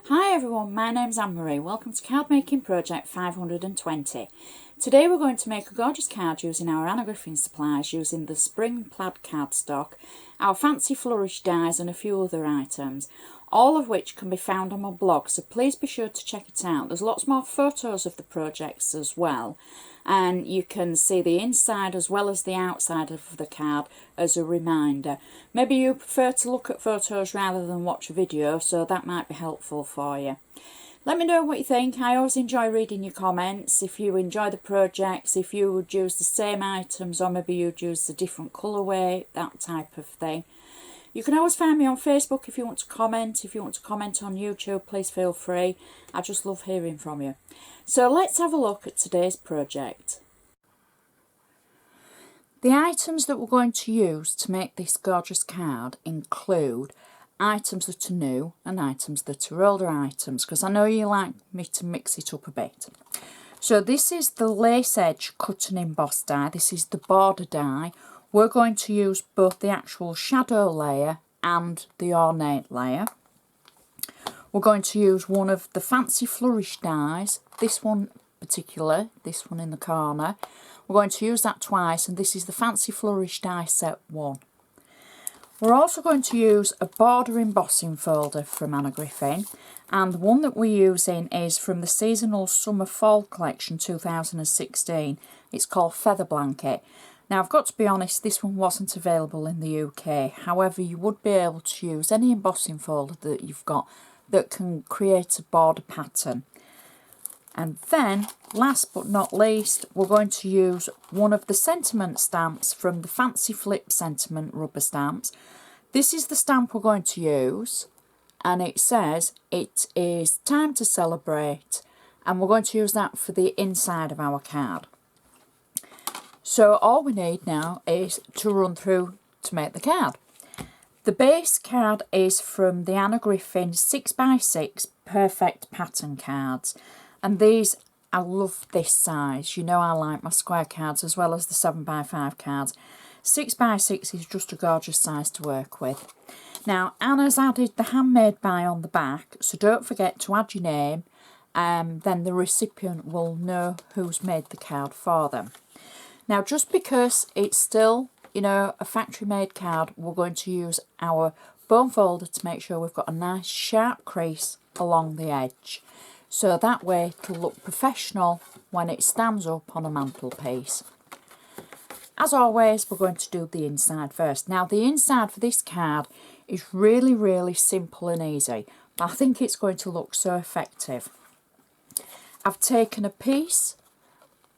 Hi everyone, my name's Anne-Marie. Welcome to Card Making Project 520. Today we're going to make a gorgeous card using our Anna Griffin supplies, using the Spring Plaid cardstock, our fancy flourish dies and a few other items, all of which can be found on my blog, so please be sure to check it out. There's lots more photos of the projects as well, and you can see the inside as well as the outside of the card as a reminder. Maybe you prefer to look at photos rather than watch a video, so that might be helpful for you. Let me know what you think. I always enjoy reading your comments. If you enjoy the projects, if you would use the same items or maybe you'd use a different colourway, that type of thing. You can always find me on Facebook if you want to comment. If you want to comment on YouTube, please feel free. I just love hearing from you. So let's have a look at today's project. The items that we're going to use to make this gorgeous card include items that are new and items that are older items, because I know you like me to mix it up a bit. So this is the lace edge cut and emboss die. This is the border die. We're going to use both the actual shadow layer and the ornate layer. We're going to use one of the fancy flourish dies, this one particular, this one in the corner. We're going to use that twice, and this is the fancy flourish die set 1. We're also going to use a border embossing folder from Anna Griffin, and the one that we're using is from the seasonal summer fall collection 2016. It's called Feather Blanket. Now I've got to be honest, this one wasn't available in the UK. However, you would be able to use any embossing folder that you've got that can create a border pattern. And then, last but not least, we're going to use one of the sentiment stamps from the Fancy Flip Sentiment rubber stamps. This is the stamp we're going to use, and it says it is time to celebrate, and we're going to use that for the inside of our card. So all we need now is to run through to make the card. The base card is from the Anna Griffin 6x6 Perfect Pattern cards. And these, I love this size. You know I like my square cards as well as the 7x5 cards. 6x6 is just a gorgeous size to work with. Now, Anna's added the handmade by on the back, so don't forget to add your name, then the recipient will know who's made the card for them. Now, just because it's still, you know, a factory made card, we're going to use our bone folder to make sure we've got a nice sharp crease along the edge. So that way it'll look professional when it stands up on a mantelpiece. As always, we're going to do the inside first. Now the inside for this card is really, really simple and easy, but I think it's going to look so effective. I've taken a piece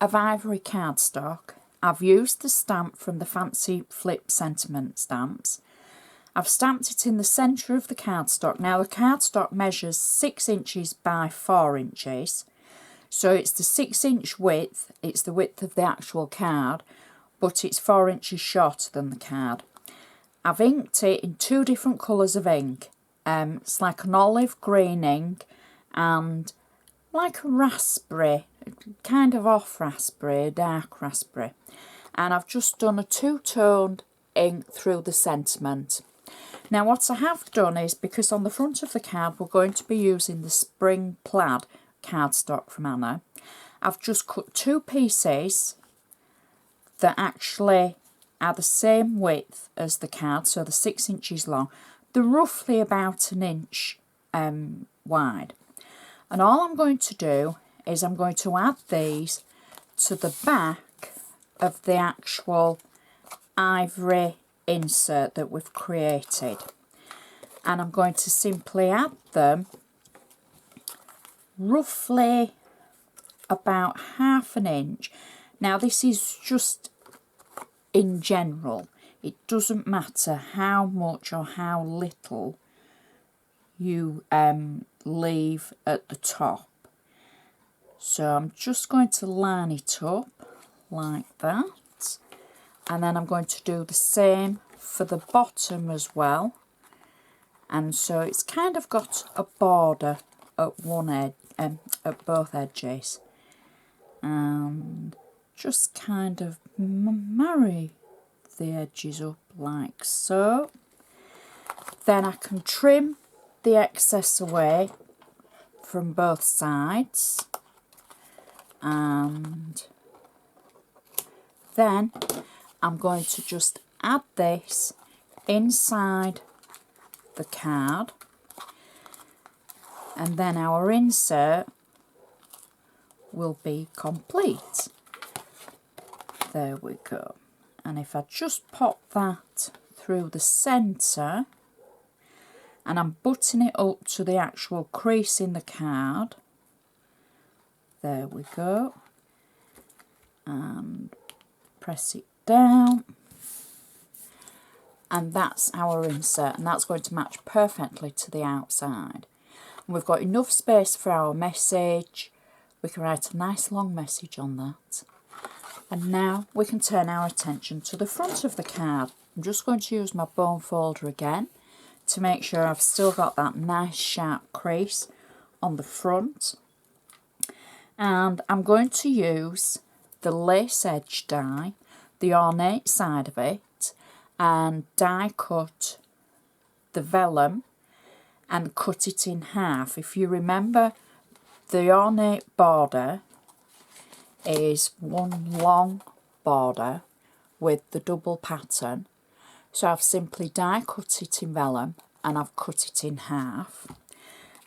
of ivory cardstock. I've used the stamp from the Fancy Flip Sentiment stamps. I've stamped it in the centre of the cardstock. Now the cardstock measures 6 inches by 4 inches. So it's the 6-inch width, it's the width of the actual card, but it's 4 inches shorter than the card. I've inked it in 2 different colours of ink. It's like an olive green ink and like a raspberry, kind of off raspberry, a dark raspberry. And I've just done a 2-toned ink through the sentiment. Now what I have done is, because on the front of the card we're going to be using the Spring Plaid cardstock from Anna, I've just cut 2 pieces that actually are the same width as the card, so they're 6 inches long. They're roughly about an inch wide. And all I'm going to do is I'm going to add these to the back of the actual ivory insert that we've created, and I'm going to simply add them roughly about ½ an inch. Now this is just in general, it doesn't matter how much or how little you leave at the top. So I'm just going to line it up like that. And then I'm going to do the same for the bottom as well. And so it's kind of got a border at one edge, at both edges. And just kind of marry the edges up like so. Then I can trim the excess away from both sides, and then I'm going to just add this inside the card, and then our insert will be complete. There we go. And if I just pop that through the centre, and I'm butting it up to the actual crease in the card, there we go, and press it down, and that's our insert, and that's going to match perfectly to the outside. And we've got enough space for our message. We can write a nice long message on that. And now we can turn our attention to the front of the card. I'm just going to use my bone folder again to make sure I've still got that nice sharp crease on the front. And I'm going to use the lace edge die, the ornate side of it, and die cut the vellum and cut it in half. If you remember, the ornate border is one long border with the double pattern. So I've simply die cut it in vellum and I've cut it in half.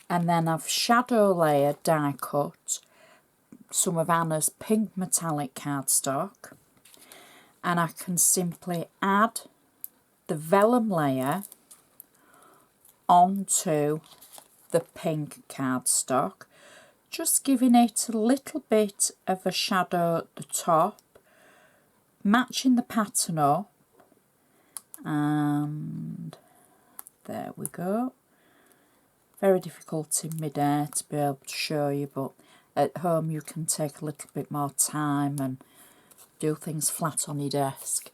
And then I've shadow layer die cut some of Anna's pink metallic cardstock. And I can simply add the vellum layer onto the pink cardstock, just giving it a little bit of a shadow at the top, matching the pattern up, and there we go. Very difficult in mid-air to be able to show you, but at home you can take a little bit more time and do things flat on your desk.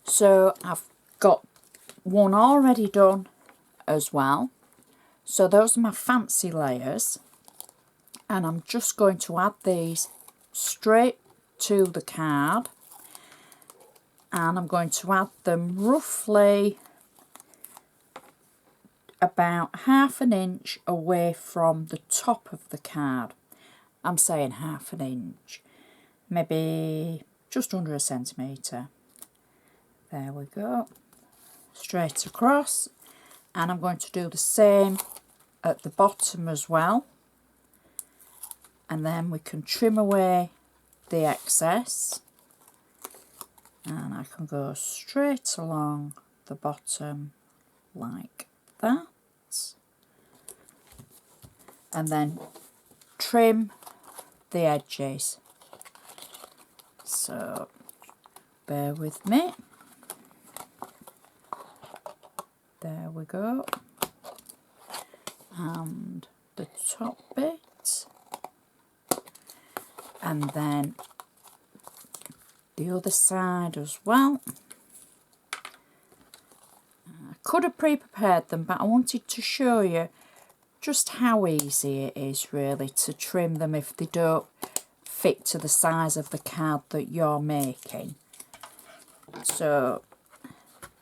So I've got one already done as well. So those are my fancy layers, and I'm just going to add these straight to the card, and I'm going to add them roughly about 1/2 inch away from the top of the card. I'm saying 1/2 inch, maybe just under 1 centimetre. There we go, straight across. And I'm going to do the same at the bottom as well, and then we can trim away the excess, and I can go straight along the bottom like that, and then trim the edges. So bear with me. There we go. And the top bit, and then the other side as well. I could have pre-prepared them, but I wanted to show you just how easy it is really to trim them if they don't fit to the size of the card that you're making. So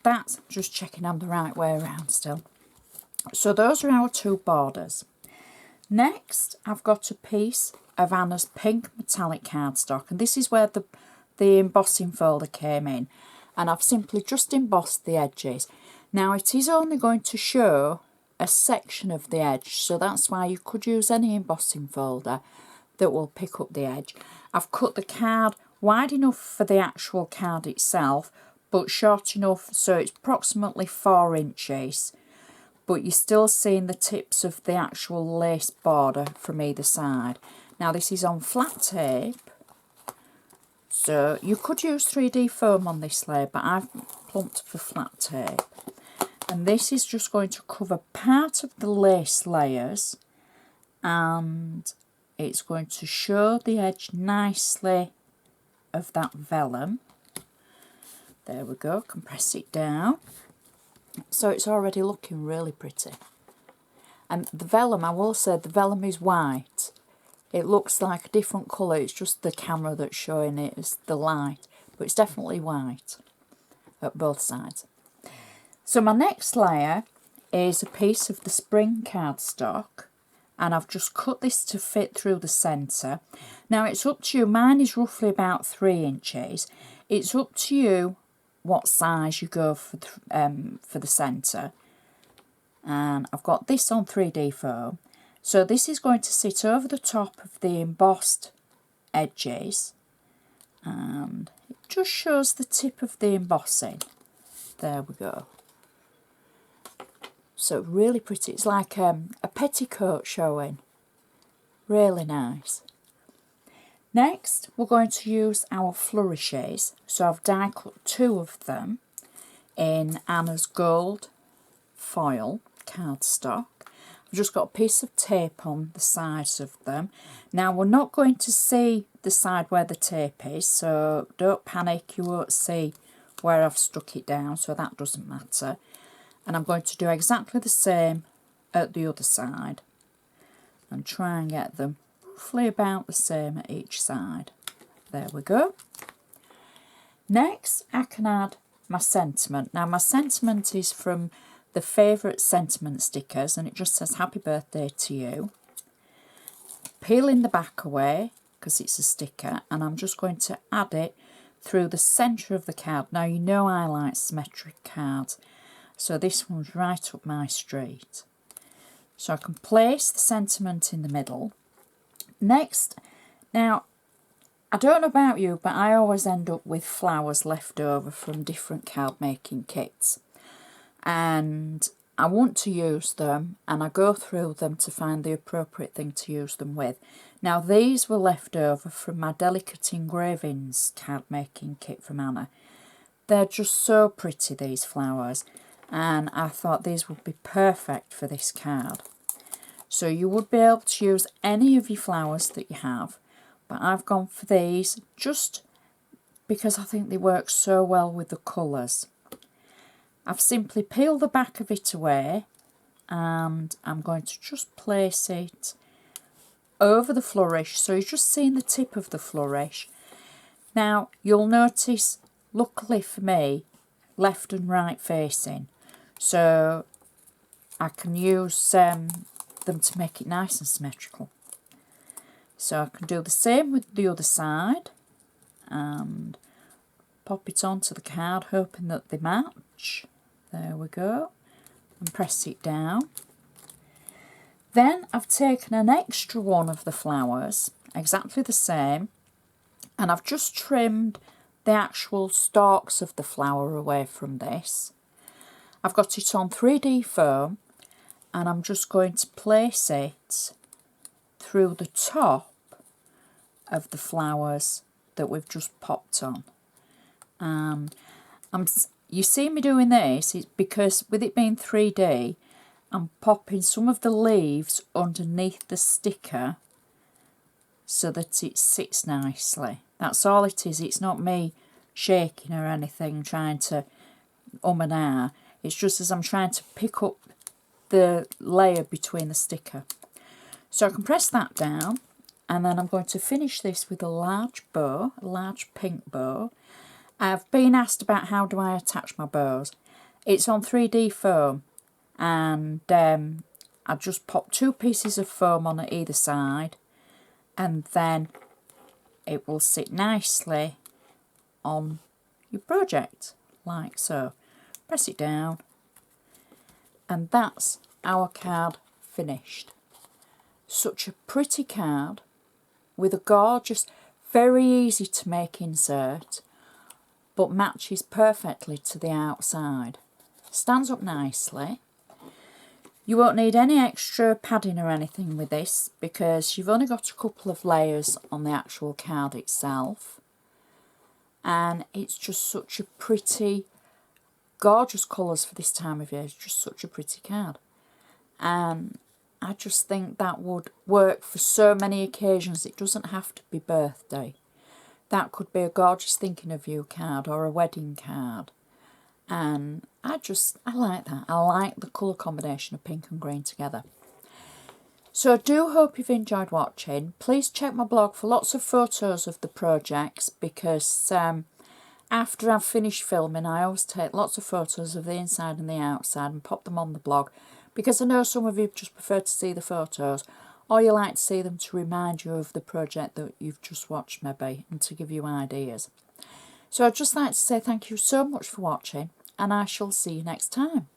that's just checking I'm the right way around still. So those are our two borders. Next, I've got a piece of Anna's pink metallic cardstock, and this is where the embossing folder came in, and I've simply just embossed the edges. Now it is only going to show a section of the edge, so that's why you could use any embossing folder that will pick up the edge. I've cut the card wide enough for the actual card itself, but short enough so it's approximately 4 inches, but you're still seeing the tips of the actual lace border from either side. Now this is on flat tape, so you could use 3D foam on this layer, but I've plumped for flat tape. And this is just going to cover part of the lace layers, and it's going to show the edge nicely of that vellum. There we go, compress it down. So it's already looking really pretty. And the vellum, I will say the vellum is white. It looks like a different colour, it's just the camera that's showing it as the light, but it's definitely white at both sides. So my next layer is a piece of the spring cardstock, and I've just cut this to fit through the centre. Now it's up to you, mine is roughly about 3 inches. It's up to you what size you go for the centre. And I've got this on 3D foam. So this is going to sit over the top of the embossed edges, and it just shows the tip of the embossing. There we go. So really pretty. It's like a petticoat showing. Really nice. Next, we're going to use our flourishes. So I've die cut 2 of them in Anna's Gold foil cardstock. I've just got a piece of tape on the sides of them. Now we're not going to see the side where the tape is, so don't panic, you won't see where I've stuck it down, so that doesn't matter. And I'm going to do exactly the same at the other side and try and get them roughly about the same at each side. There we go. Next, I can add my sentiment. Now my sentiment is from the favourite sentiment stickers, and it just says happy birthday to you. Peeling the back away because it's a sticker, and I'm just going to add it through the centre of the card. Now you know I like symmetric cards, so this one's right up my street. So I can place the sentiment in the middle. Next, now I don't know about you, but I always end up with flowers left over from different card making kits, and I want to use them, and I go through them to find the appropriate thing to use them with. Now these were left over from my Delicate Engravings card making kit from Anna. They're just so pretty, these flowers, and I thought these would be perfect for this card. So you would be able to use any of your flowers that you have, but I've gone for these just because I think they work so well with the colours. I've simply peeled the back of it away, and I'm going to just place it over the flourish, so you're just seeing the tip of the flourish. Now you'll notice, luckily for me, left and right facing, so I can use them to make it nice and symmetrical. So I can do the same with the other side and pop it onto the card, hoping that they match. There we go, and press it down. Then I've taken an extra one of the flowers, exactly the same, and I've just trimmed the actual stalks of the flower away from this. I've got it on 3D foam, and I'm just going to place it through the top of the flowers that we've just popped on. You see me doing this is because with it being 3D, I'm popping some of the leaves underneath the sticker so that it sits nicely. That's all it is. It's not me shaking or anything, trying to and ah. It's just as I'm trying to pick up the layer between the sticker. So I can press that down, and then I'm going to finish this with a large bow, a large pink bow. I've been asked about how do I attach my bows. It's on 3D foam, and I just pop 2 pieces of foam on either side, and then it will sit nicely on your project, like so. Press it down, and that's our card finished. Such a pretty card with a gorgeous, very easy to make insert, but matches perfectly to the outside. Stands up nicely. You won't need any extra padding or anything with this because you've only got a couple of layers on the actual card itself, and it's just such a pretty, gorgeous colours for this time of year. It's just such a pretty card, and I just think that would work for so many occasions. It doesn't have to be birthday. That could be a gorgeous thinking of you card or a wedding card. And I like that. I like the colour combination of pink and green together. So I do hope you've enjoyed watching. Please check my blog for lots of photos of the projects, because after I've finished filming, I always take lots of photos of the inside and the outside and pop them on the blog, because I know some of you just prefer to see the photos. or you like to see them to remind you of the project that you've just watched maybe, and to give you ideas. So I'd just like to say thank you so much for watching, and I shall see you next time.